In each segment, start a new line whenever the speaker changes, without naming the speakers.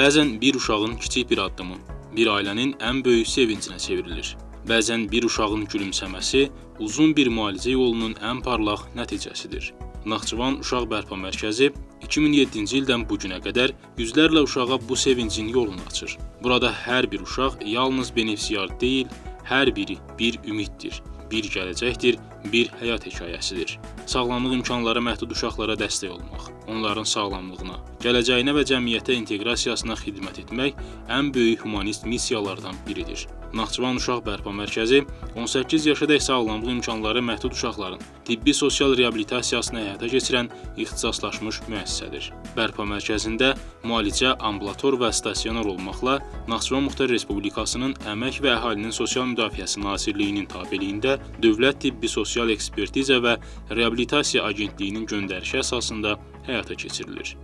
Bəzən bir uşağın kiçik bir addımı bir ailənin ən böyük sevincinə çevrilir. Bəzən bir uşağın gülümsəməsi uzun bir müalicə yolunun ən parlaq nəticəsidir. Naxçıvan Uşaq Bərpa Mərkəzi 2007-ci ildən bu günə qədər yüzlərlə uşağa bu sevincin yolunu açır. Burada hər bir uşaq yalnız benefisiar deyil, hər biri bir ümiddir, bir gələcəkdir, bir həyat hekayəsidir. Sağlamlıq imkanları məhdud uşaqlara dəstək olmaq, onların sağlamlığına, gələcəyinə və cəmiyyətə inteqrasiyasına xidmət etmək ən böyük humanist missiyalardan biridir. Naxçıvan Uşaq Bərpa Mərkəzi 18 yaşadək sağlamlıq imkanları məhdud uşaqların tibbi sosial reabilitasiyasını həyata keçirən ixtisaslaşmış müəssisədir. Bərpa Mərkəzində müalicə ambulator və stasionar olmaqla Naxçıvan Muxtar Respublikasının Əmək və Əhalinin Sosial Müdafiəsi Nazirliyinin tabeliyində Dövlət Tibbi Sosial Ekspertiza və Reabilitasiya Agentliyinin göndərişi əsasında həyata keçirilir.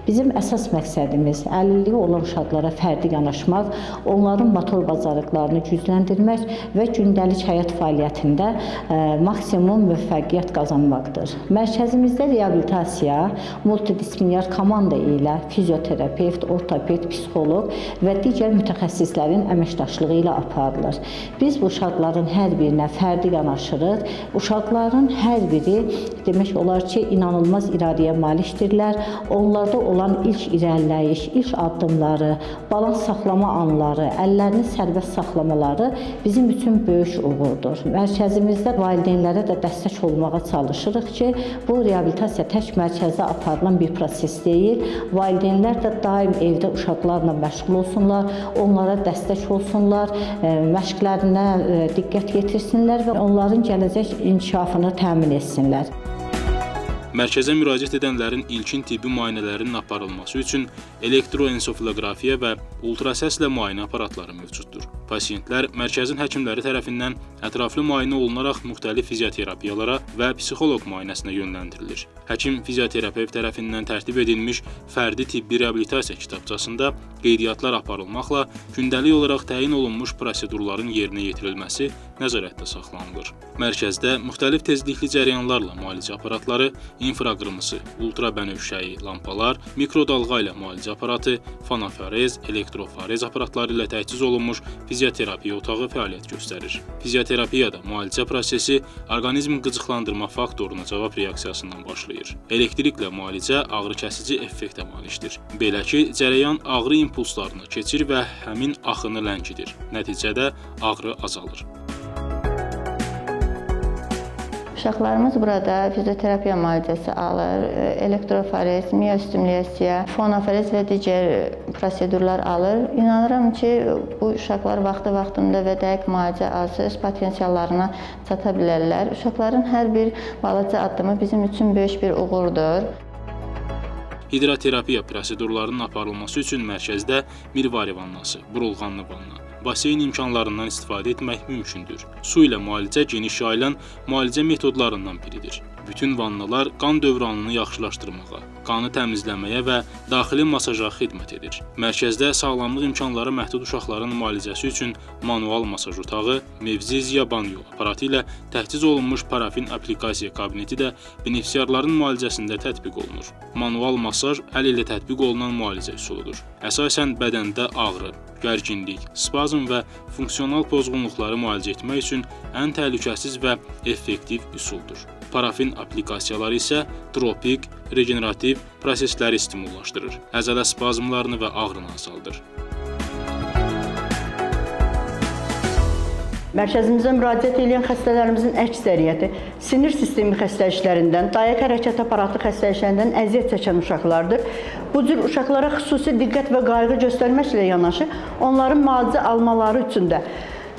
Bizim əsas məqsədimiz əlilliyi olan uşaqlara fərdi yanaşmaq, onların motor bacarıqlarını gücləndirmək və gündəlik həyat fəaliyyətində maksimum müvəffəqiyyət qazanmaqdır. Mərkəzimizdə reabilitasiya multidisipliner komanda ilə fizioterapevt, ortoped, psixoloq və digər mütəxəssislərin əməkdaşlığı ilə aparılır. Biz bu uşaqların hər birinə fərdi yanaşırıq. Uşaqların hər biri demək olar ki, inanılmaz iradəyə malikdirlər. Onlarda olan ilk irəliləyiş, ilk addımları, balans saxlama anları, əllərini sərbəst saxlamaları bizim üçün böyük uğurdur. Mərkəzimizdə valideynlərə də dəstək olmağa çalışırıq ki, bu reabilitasiya tək mərkəzdə aparılan bir proses deyil. Valideynlər də daim evdə uşaqlarla məşğul olsunlar, onlara dəstək olsunlar, məşqlərinə diqqət yetirsinlər və onların gələcək inkişafını təmin etsinlər.
Mərkəzə müraciət edənlərin ilkin tibbi müayinələrinin aparılması üçün elektroensefaloqrafiya və ultrasəslə müayinə aparatları mövcuddur. Pasiyentlər mərkəzin həkimləri tərəfindən ətraflı müayinə olunaraq müxtəlif fizioterapiyalara və psixoloq müayinəsinə yönləndirilir. Həkim fizioterapevt tərəfindən tərtib edilmiş fərdi tibbi reabilitasiya kitabçasında qeydiyyatlar aparılmaqla gündəlik olaraq təyin olunmuş prosedurların yerinə yetirilməsi nəzarətdə saxlanılır. Mərkəzdə müxtəlif tezlikli cərəyanlarla müalicə aparatları, infraqırmızı, ultrabənövşəyi lampalar, mikrodalğa ilə müalicə aparatı, fanafarez, elektrofarez aparatları ilə təchiz olunmuş fizioterapiya otağı fəaliyyət göstərir. Fizioterapiyada müalicə prosesi orqanizm qıcıqlandırma faktoruna cavab reaksiyasından başlayır. Elektriklə müalicə ağrı-kəsici effektə malikdir. Belə ki, cərəyan ağrı impulslarını keçir və həmin axını ləngidir. Nəticədə ağrı azalır.
Uşaqlarımız burada fizioterapiya müalicəsi alır, elektrofarez, miyostimulyasiya, fonofarez və digər prosedurlar alır. İnanıram ki, bu uşaqlar vaxtında və dəqiq müalicə alsa öz potensiallarına çata bilərlər. Uşaqların hər bir balaca addımı bizim üçün böyük bir uğurdur.
Hidroterapiya prosedurlarının aparılması üçün mərkəzdə mirvari vannası, burulğanlı vanna, baseyn imkanlarından istifadə etmək mümkündür. Su ilə müalicə geniş yayılan müalicə metodlarından biridir. Bütün vannalar qan dövranını yaxşılaşdırmağa, qanı təmizləməyə və daxili masaja xidmət edir. Mərkəzdə sağlamlıq imkanları məhdud uşaqların müalicəsi üçün manual masaj otağı, mevziziya banyo aparatı ilə təchiz olunmuş parafin aplikasiya kabineti də benefisiarların müalicəsində tətbiq olunur. Manual masaj əl ilə tətbiq olunan müalicə üsuludur. Əsasən bədəndə ağrı, gərginlik, spazm və funksional pozğunluqları müalicə etmək üçün ən təhlükəsiz və effektiv üsuldur. Parafin aplikasiyaları isə tropik, regenerativ prosesləri stimullaşdırır, əzələ spazmlarını və ağrını azaldır.
Mərkəzimizə müraciət edən xəstələrimizin əksəriyyəti sinir sistemi xəstəliklərindən, dayaq hərəkət aparatı xəstəliklərindən əziyyət çəkən uşaqlardır. Bu cür uşaqlara xüsusi diqqət və qayğı göstərməklə yanaşı, onların müalicə almaları üçün də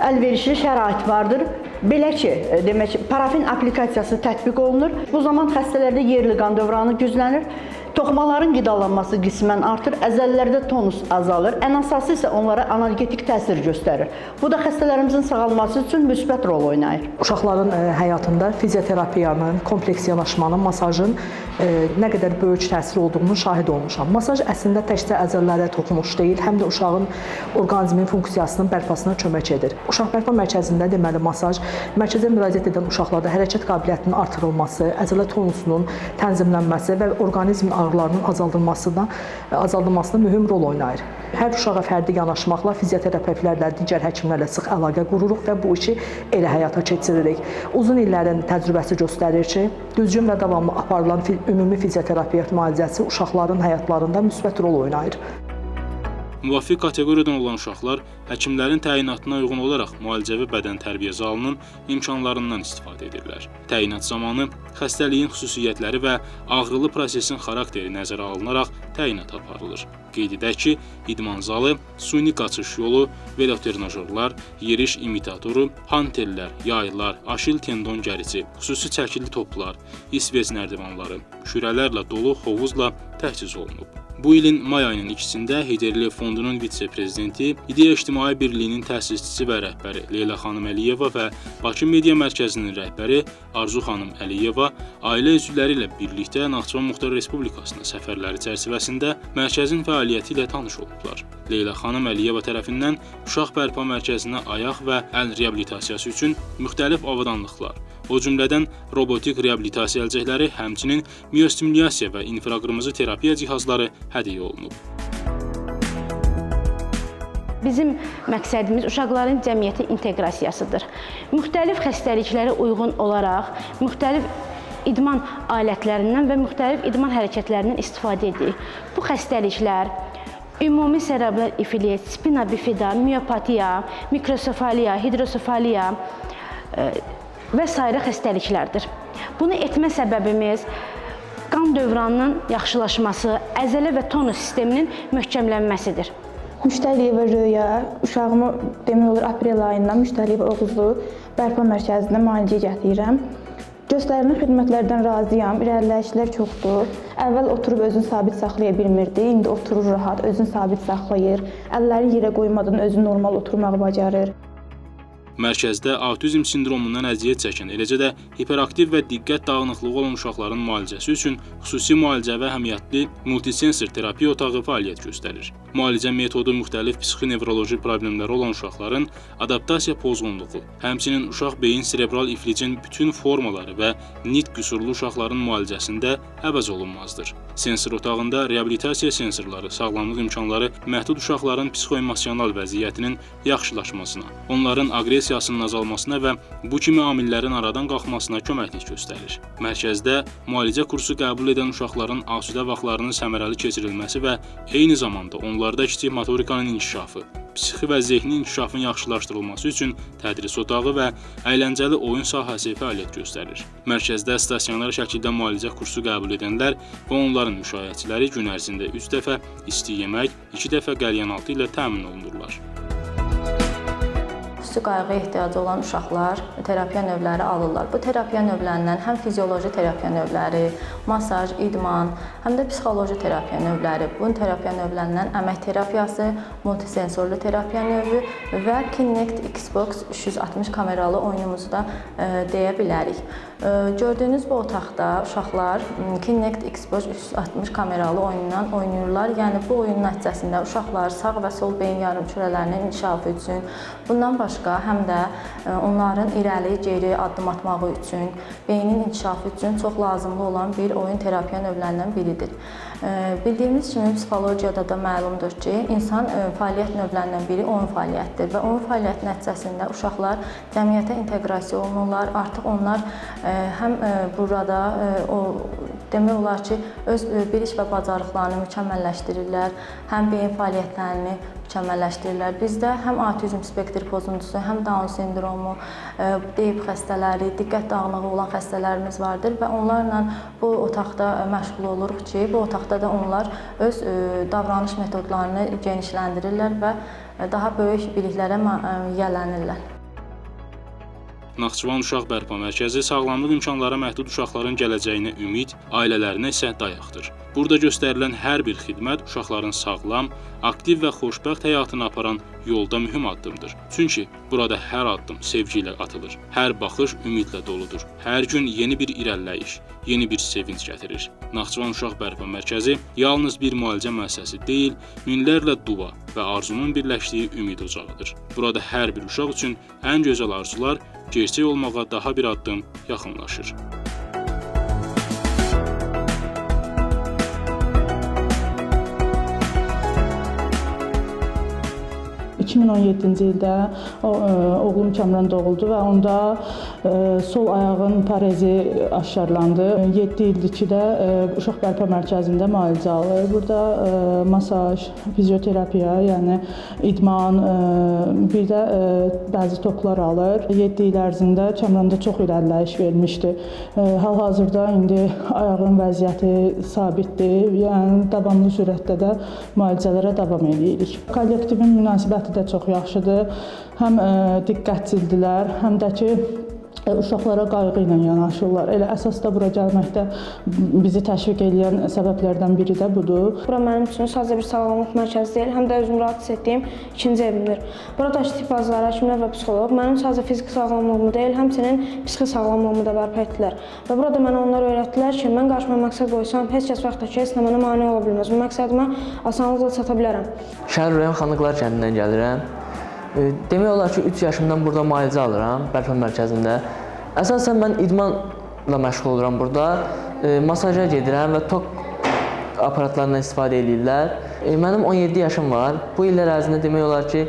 əlverişli şərait vardır. Belə ki, demək, parafin aplikasiyası tətbiq olunur. Bu zaman xəstələrdə yerli qan dövranı güclənir. Toxumaların qidalanması qismən artır, əzələlərdə tonus azalır. Ən əsası isə onlara analgetik təsir göstərir. Bu da xəstələrimizin sağalması üçün müsbət rol oynayır.
Uşaqların həyatında fizioterapiyanın, kompleks yanaşmanın, masajın nə qədər böyük təsir olduğunu şahid olmuşam. Masaj əslində təkcə əzələlərə toxunuş deyil, həm də uşağın orqanizmin funksiyasının bərpasına kömək edir. Uşaq bərpa mərkəzində deməli masaj mərkəzə müraciət edən uşaqlarda hərəkət qabiliyyətinin artırılması, əzələ tonusunun tənzimlənməsi və orqanizmin ağrılarının azaldılmasında mühüm rol oynayır. Hər uşağa fərdi yanaşmaqla fizioterapevtlərlə, digər həkimlərlə sıx əlaqə qururuq və bu işi elə həyata keçiririk. Uzun illərin təcrübəsi göstərir ki, düzgün və davamlı aparılan ümumi fizioterapevt müalicəsi uşaqların həyatlarında müsbət rol oynayır.
Müvafiq kateqoriyadan olan uşaqlar həkimlərin təyinatına uyğun olaraq müalicəvi bədən tərbiyə zalının imkanlarından istifadə edirlər. Təyinat zamanı xəstəliyin xüsusiyyətləri və ağrılı prosesin xarakteri nəzərə alınaraq təyinat aparılır. Qeyd edək ki, idman zalı, süni qaçış yolu, velotrenajörlər, yeriş imitatoru, hantellər, yaylar, aşil tendon gərici, xüsusi çəkili toplar, isvez nərdivanları, şürələrlə dolu hovuzla təchiz olunub. Bu ilin may ayının 2-sində Heydərliyev Fondunun vitse-prezidenti, İdeya İctimai Birliyinin təsisçisi və rəhbəri Leyla xanım Əliyeva və Bakı Media Mərkəzinin rəhbəri Arzu xanım Əliyeva ailə üzvləri ilə birlikdə Naxçıvan Muxtar Respublikasına səfərləri çərçivəsində mərkəzin fəaliyyəti ilə tanış olublar. Leyla xanım Əliyeva tərəfindən uşaq bərpa mərkəzinə ayaq və əl reabilitasiyası üçün müxtəlif avadanlıqlar, o cümlədən robotik reabilitasiya əlcəkləri, həmçinin miostimulyasiya və infraqırmızı terapiya cihazları hədiyyə olunub.
Bizim məqsədimiz uşaqların cəmiyyətə inteqrasiyasıdır. Müxtəlif xəstəliklərə uyğun olaraq, müxtəlif idman alətlərindən və müxtəlif idman hərəkətlərindən istifadə edirik. Bu xəstəliklər ümumi serebral ifilit, spina bifida, miopatiya, mikrosefaliya, hidrosefaliya və sairə xəstəliklərdir. Bunu etmə səbəbimiz qan dövranının yaxşılaşması, əzələ və tonus sisteminin möhkəmlənməsidir.
Müştəriyeva Röya, uşağımı demək olar aprel ayından Müştəriyeva Oğuzlu bərpa mərkəzində müalicəyə gətirirəm. Göstərilən xidmətlərdən razıyam, irəliləyişlər çoxdur. Əvvəl oturub özünü sabit saxlaya bilmirdi, indi oturur rahat, özünü sabit saxlayır. Əlləri yerə qoymadan özü normal oturmağı bacarır.
Mərkəzdə autizm sindromundan əziyyət çəkən, eləcə də hiperaktiv və diqqət dağınıqlığı olan uşaqların müalicəsi üçün xüsusi müalicə və həmiyyətli multisensor terapiya otağı fəaliyyət göstərir. Müalicə metodu müxtəlif psixi-nevroloji problemləri olan uşaqların adaptasiya pozğunluğu, həmçinin uşaq beyin serebral iflicin bütün formaları və nitq qüsurlu uşaqların müalicəsində əvəz olunmazdır. Sensor otağında reabilitasiya sensorları, sağlamlıq imkanları məhdud uşaqların psixoemosional vəziyyətinin yaxşılaşmasına, onların aqressiyasının azalmasına və bu kimi amillərin aradan qalxmasına köməklik göstərir. Mərkəzdə müalicə kursu qəbul edən uşaqların asudə vaxtlarının səmərəli keçirilməsi və eyni zamanda onlarda kiçik motorikanın inkişafı, psixi və zehni inkişafın yaxşılaşdırılması üçün tədris otağı və əyləncəli oyun sahəsi fəaliyyət göstərir. Mərkəzdə stasionar şəkildə müalicə kursu qəbul edənlər və onların müşayiətçiləri gün ərzində 3 dəfə isti yemək, 2 dəfə qəlyanaltı ilə təmin olunurlar.
Xüsusi qayğı ehtiyacı olan uşaqlar terapiya növləri alırlar. Bu terapiya növlərindən həm fizioloji terapiya növləri, masaj, idman, həm də psixoloji terapiya növləri. Bu terapiya növlərindən əmək terapiyası, multisensorlu terapiya növü və Kinect Xbox 360 kameralı oyunumuzu da deyə bilərik. Gördüyünüz bu otaqda uşaqlar Kinect Xbox 360 kameralı oyundan oynayırlar. Yəni bu oyun nəticəsində uşaqlar sağ və sol beyin yarımkürələrinin inkişafı üçün, bundan başqa həm də onların irəli-geri addım atmağı üçün, beynin inkişafı üçün çox lazımlı olan bir oyun terapiya növlərindən biridir. Bildiyimiz kimi psixologiyada da məlumdur ki, insan fəaliyyət növlərindən biri oyun fəaliyyətdir və oyun fəaliyyəti nəticəsində uşaqlar cəmiyyətə inteqrasiya olunurlar. Artıq onlar həm burada demək olar ki, öz biliş və bacarıqlarını mükəmməlləşdirirlər, həm beyin fəaliyyətlərini mükəmməlləşdirirlər. Bizdə həm autizm spektr pozuntusu, həm Down sindromu, DEB xəstələri, diqqət dağınığı olan xəstələrimiz vardır və onlarla bu otaqda məşğul oluruq ki, bu otaqda da onlar öz davranış metodlarını genişləndirirlər və daha böyük biliklərə yiyələnirlər.
Naxçıvan Uşaq Bərpa Mərkəzi sağlamlıq imkanları məhdud uşaqların gələcəyinə ümid, ailələrinə isə dayaqdır. Burada göstərilən hər bir xidmət uşaqların sağlam, aktiv və xoşbəxt həyatını aparan yolda mühüm addımdır. Çünki burada hər addım sevgi ilə atılır, hər baxış ümidlə doludur. Hər gün yeni bir irəliləyiş, yeni bir sevinç gətirir. Naxçıvan Uşaq Bərpa Mərkəzi yalnız bir müalicə müəssisəsi deyil, minlərlə dua və arzunun birləşdiyi ümid ocağıdır. Burada hər bir uşaq üçün ən gözəl arzular gerçək olmağa daha bir addım yaxınlaşır.
2017-ci ildə oğlum Kəmran doğuldu və onda sol ayağın parezi aşkarlandı. 7 ildir ki də uşaq bərpa mərkəzində müalicə alır. Burada masaj, fizioterapiya, yəni idman, bir də bəzi toklar alır. 7 il ərzində Kəmranda çox irəliləyiş vermişdi. Hal-hazırda indi ayağın vəziyyəti sabitdir, yəni davamlı sürətdə də müalicələrə davam edirik. Kollektivin münasibəti də çox yaxşıdır. Həm diqqətlidirlər, həm də ki, uşaqlara qayğı ilə yanaşırlar. Elə əsasda bura gəlməkdə bizi təşviq edən səbəblərdən biri də budur.
Bura mənim üçün sadəcə bir sağlamlıq mərkəzi deyil, həm də özümü rahat hiss etdiyim ikinci evimdir. Buradakı tibb bacıları, həkimlər və psixoloq mənim sadəcə fiziki sağlamlığımı deyil, həmçinin psixi sağlamlığımı da bərpa etdilər. Və burada mənə onlar öyrətdilər ki, mən qarşıma məqsəd qoysam, heç kəs vaxt da ki, heç nə mənə mane ola bilməz. Bu məqsədimə asanlıqla çata bilərəm.
Şəhər rayon Xanlıqlar kəndindən gəlirəm. Demək olar ki, 3 yaşımdan burada müalicə alıram, bərpa mərkəzində. Əsasən mən idmanla məşğul oluram burada. Masaja gedirəm və tok aparatlarından istifadə edirlər. Mənim 17 yaşım var. Bu illər ərzində demək olar ki,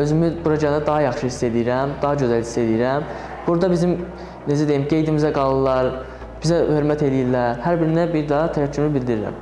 özümü bura gələndə daha yaxşı hiss edirəm, daha gözəl hiss edirəm. Burada bizim, necə deyim, qeydimizə qalırlar, bizə hörmət edirlər. Hər birinə bir daha təşəkkürümü bildirirəm.